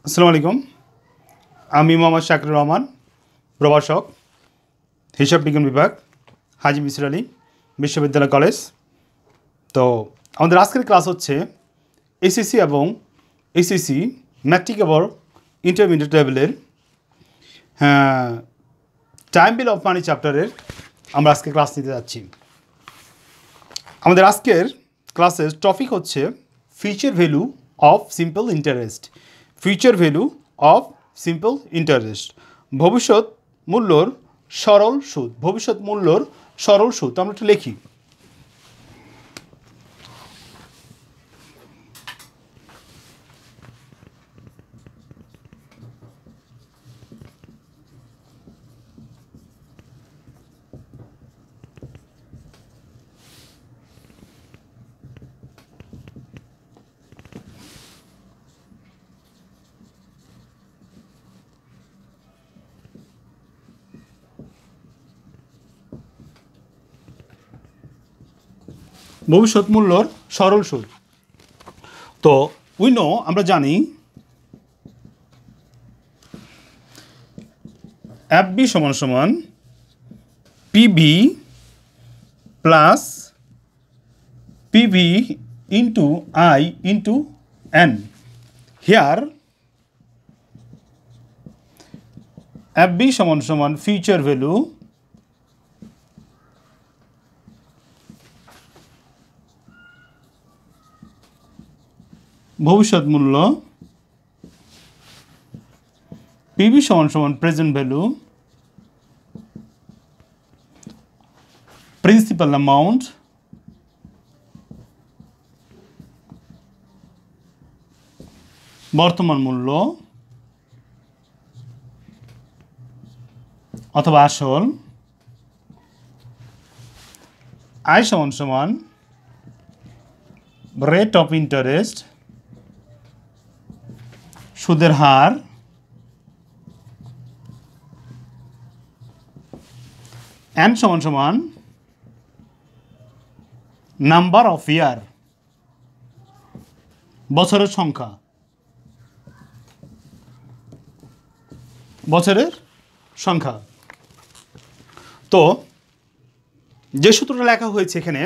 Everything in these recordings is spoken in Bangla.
আসসালামু আলাইকুম। আমি মোহাম্মদ শাকিরুর রহমান, প্রভাষক, হিসাব বিজ্ঞান বিভাগ, হাজী মিসির আলী বিশ্ববিদ্যালয় কলেজ। তো আমাদের আজকের ক্লাস হচ্ছে এসএসসি এবং এসএসসি ম্যাট্রিক এবং ইন্টারমিডিয়েট লেভেলের টাইম বিল অফ মানি চ্যাপ্টারের আমরা আজকে ক্লাস নিতে যাচ্ছি। আমাদের আজকের ক্লাসের টপিক হচ্ছে future value of simple interest. Future value of simple interest, ভবিষ্যৎ মূল্যর সরল সুদ। ভবিষ্যৎ মূল্যর সরল সুদ আমরা একটু লিখি। ভবিষ্যৎ মূল্যর সরল সুদ। তো আমরা জানি এফবি সমান সমান PV plus PV into I into N. Here FV সমান সমান ফিউচার ভ্যালু ভবিষ্যৎ মূল্য, পিবি সমান সমান প্রেজেন্ট ভ্যালু, প্রিন্সিপাল অ্যামাউন্ট, বর্তমান মূল্য অথবা আসল, আই সমান সমান রেট অফ ইন্টারেস্ট, সুদের হার, এন সমান সমান নাম্বার অফ ইয়ার, বছরের সংখ্যা, বছরের সংখ্যা। তো যে সূত্রটা লেখা হয়েছে এখানে,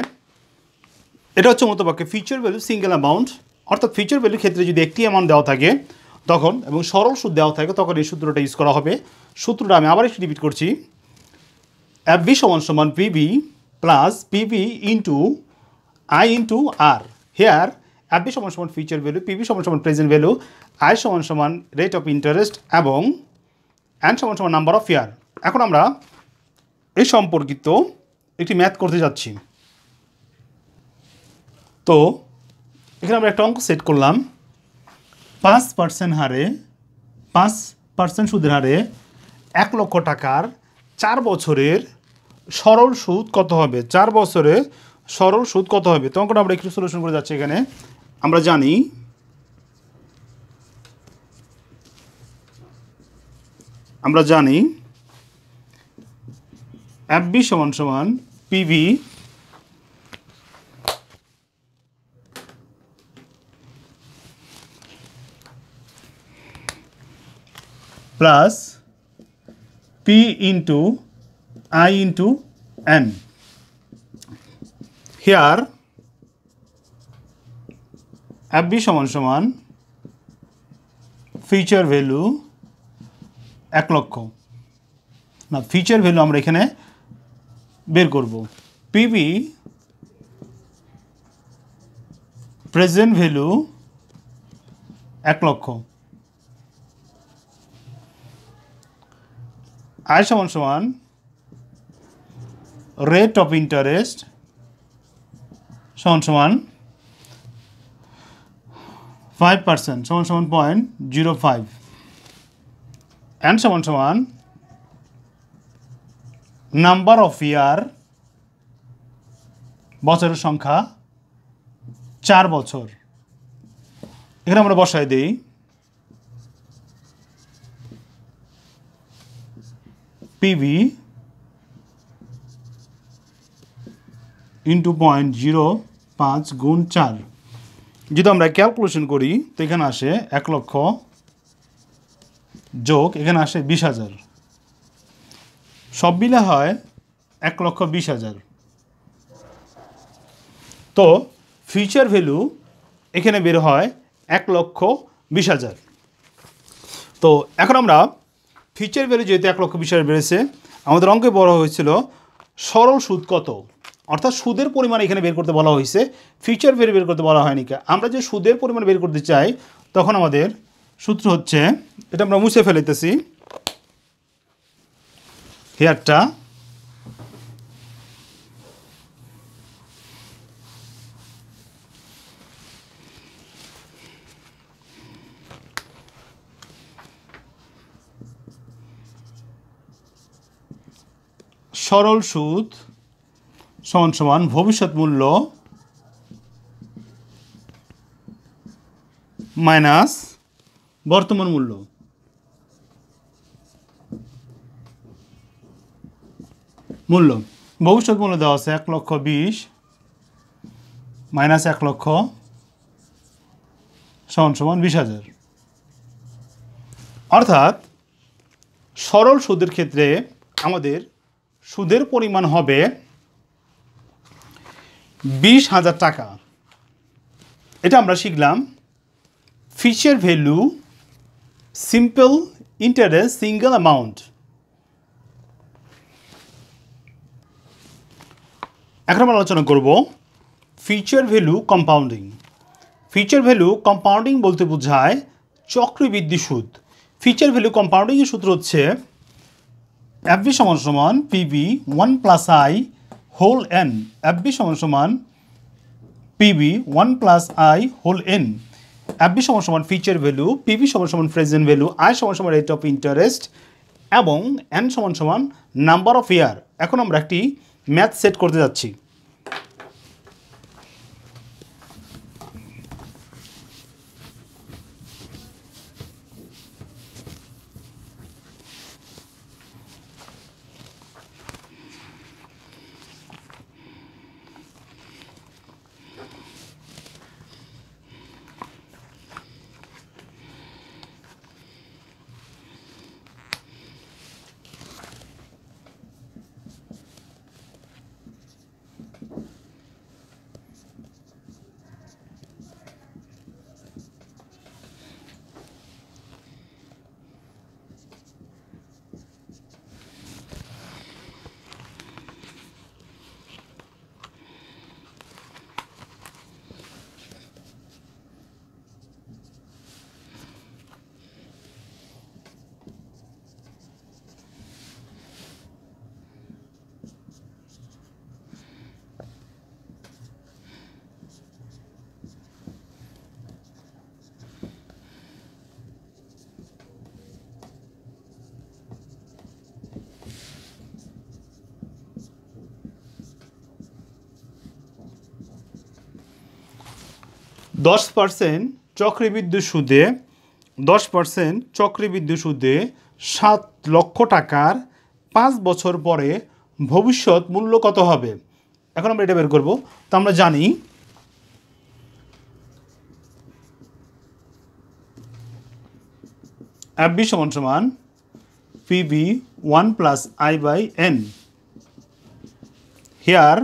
এটা হচ্ছে মতবাক্যে ফিউচার ভ্যালু সিঙ্গেল অ্যামাউন্ট, অর্থাৎ ফিউচার ভ্যালুর ক্ষেত্রে যদি একটি অ্যামাউন্ট দেওয়া থাকে তখন এবং সরল সুদ দেওয়া থাকে তখন এই সূত্রটা ইউজ করা হবে। সূত্রটা আমি আবার একটু রিপিট করছি। এফবি সমান সমান PV plus PV into I into R. Here FV সমান সমান ফিউচার ভ্যালু, পিবি সমান সমান প্রেজেন্ট ভ্যালু, আই সমান সমান রেট অফ ইন্টারেস্ট এবং এন সমান সমান নাম্বার অফ ইয়ার। এখন আমরা এই সম্পর্কিত একটি ম্যাথ করতে যাচ্ছি। তো এখানে আমরা একটা অঙ্ক সেট করলাম। 5% হারে 5% সুদের হারে 1 লক্ষ টাকার 4 বছরের সরল সুদ কত হবে? 4 বছরে সরল সুদ কত হবে? তো অঙ্কটা আমরা একটু সলিউশন করে যাচ্ছি। এখানে আমরা জানি এফবি সমান সমান PV plus P into I into N. Here FV সমান সমান ফিউচার ভ্যালু 1 লক্ষ। না, ফিউচার ভ্যালু আমরা এখানে বের করব। পিবি প্রেজেন্ট ভ্যালু 1 লক্ষ, আই সমান সমান রেট অফ ইন্টারেস্ট সমান সমান 5% সমান সমান 0.05, এন সমান সমান নাম্বার অফ ইয়ার, বছরের সংখ্যা 4 বছর। এখানে আমরা বসাই দিই পিবি ইন্টু 0.05 গুণ 4। যদি আমরা ক্যালকুলেশন করি তো এখানে আসে 1 লক্ষ যোগ এখানে আসে 20,000, সব মিলে হয় 1,20,000। তো ফিউচার ভ্যালু এখানে বের হয় 1,20,000। তো এখন আমরা ফিউচার ভ্যালু যেহেতু 1,20,000 বেড়েছে, আমাদের অঙ্কে বলা হয়েছিল সরল সুদ কত, অর্থাৎ সুদের পরিমাণ এখানে বের করতে বলা হয়েছে, ফিউচার ভ্যালু বের করতে বলা হয়নি। আমরা যে সুদের পরিমাণ বের করতে চাই তখন আমাদের সূত্র হচ্ছে, এটা আমরা মুছে ফেলতেছি হেয়ারটা, সরল সুদ সমান সমান ভবিষ্যৎ মূল্য মাইনাস বর্তমান মূল্য। ভবিষ্যৎ মূল্য দেওয়া আছে 1,20,000 মাইনাস 1,00,000 সমান সমান 20,000। অর্থাৎ সরল সুদের ক্ষেত্রে আমাদের সুদের পরিমাণ হবে 20,000 টাকা। এটা আমরা শিখলাম future value simple interest single amount. এখন আমরা আলোচনা করব future value compounding. Future value compounding বলতে বোঝায় চক্রবৃদ্ধি সুদ। ফিউচার ভ্যালু কম্পাউন্ডিংয়ের সূত্র হচ্ছে FV সমান সমান PV 1 plus I whole N। FV সমান সমান PV 1 plus I whole N। FV সমান সমান ফিউচার ভ্যালু, PV সমান সমান প্রেজেন্ট ভ্যালু, I সমান সমান রেট অফ ইন্টারেস্ট এবং N সমান সমান নাম্বার অফ ইয়ার। এখন আমরা একটি ম্যাথ সেট করতে যাচ্ছি। দশ পার্সেন্ট চক্রবৃদ্ধি সুদে 10% চক্রবৃদ্ধি সুদে 7 লক্ষ টাকার 5 বছর পরে ভবিষ্যৎ মূল্য কত হবে? এখন আমরা এটা বের করব। তো আমরা জানি FB সমান সমান PV 1 plus I by N. Here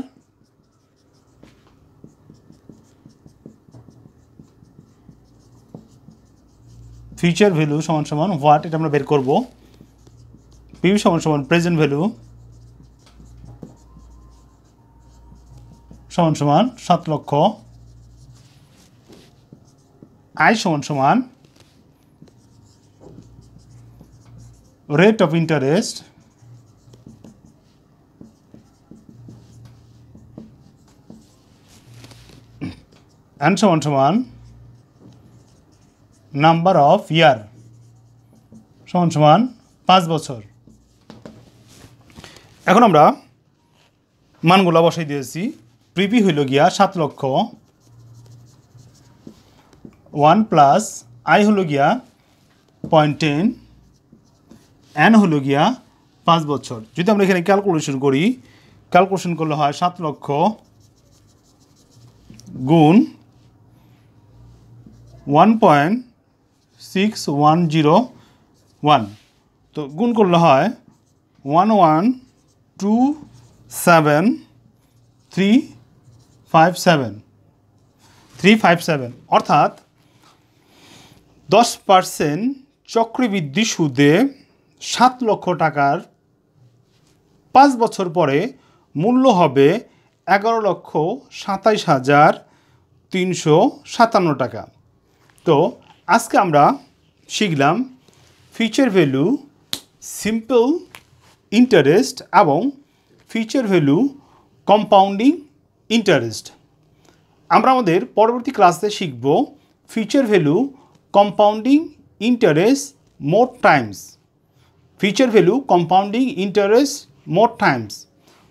future value সমান সমান what, এটা আমরা বের করব। PV সমান সমান present value সমান সমান 7 লক্ষ, I সমান সমান rate of interest and সমান সমান নাম্বার অফ ইয়ার সমান সমান 5 বছর। এখন আমরা মানগুলো বসাই দিয়েছি। প্রিভি হইল গিয়া 7 লক্ষ, 1 প্লাস আই হলো গিয়া 0.10, এন হলো গিয়া 5 বছর। যদি আমরা এখানে ক্যালকুলেশন করি, ক্যালকুলেশন করলে হয় 7 লক্ষ গুণ 1.610 1 তো গুণ করলে হয় 1127357 অর্থাৎ 10% চক্রবৃদ্ধি সুদে 7 লক্ষ টাকার 5 বছর পরে মূল্য হবে 11,27,357 টাকা। তো আজকে আমরা শিখলাম ফিউচার ভ্যালু, সিম্পল ইন্টারেস্ট এবং ফিউচার ভ্যালু কম্পাউন্ডিং ইন্টারেস্ট। আমরা আমাদের পরবর্তী ক্লাসে শিখব ফিউচার ভ্যালু কম্পাউন্ডিং ইন্টারেস্ট মোর Times, future value compounding interest মোর টাইমস।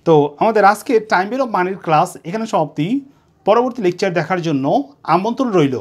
তো আমাদের আজকে টাইম ভ্যালু অফ মানির ক্লাস এখানে সমাপ্তি। পরবর্তী লেকচার দেখার জন্য আমন্ত্রণ রইল।